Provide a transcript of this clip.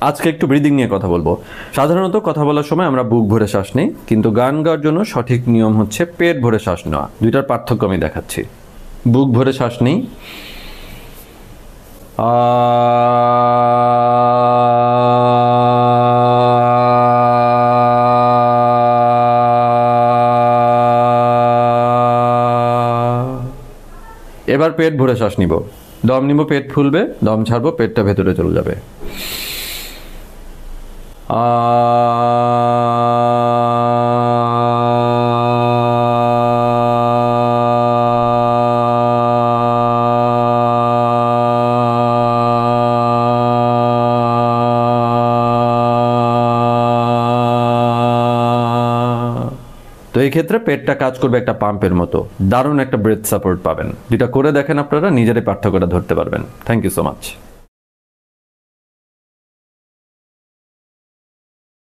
আজকে একটু ব্রিদিং নিয়ে কথা বলবো। সাধারণত কথা বলার সময় আমরা বুক ভরে শ্বাস নিই, কিন্তু গান গাওয়ার জন্য সঠিক নিয়ম হচ্ছে পেট ভরে শ্বাস নেওয়া। দুইটার পার্থক্য আমি দেখাচ্ছি। বুক ভরে শ্বাস নিই, এবার পেট ভরে শ্বাস নিব, দম নিব, পেট ফুলবে, দম ছাড়বো, পেটটা ভেতরে চলে যাবে। তো এই ক্ষেত্রে পেটটা কাজ করবে একটা পাম্পের মতো, দারুণ একটা ব্রেথ সাপোর্ট পাবেন। যেটা করে দেখেন, আপনারা নিজেরাই পার্থক্যটা ধরতে পারবেন। Thank you so much.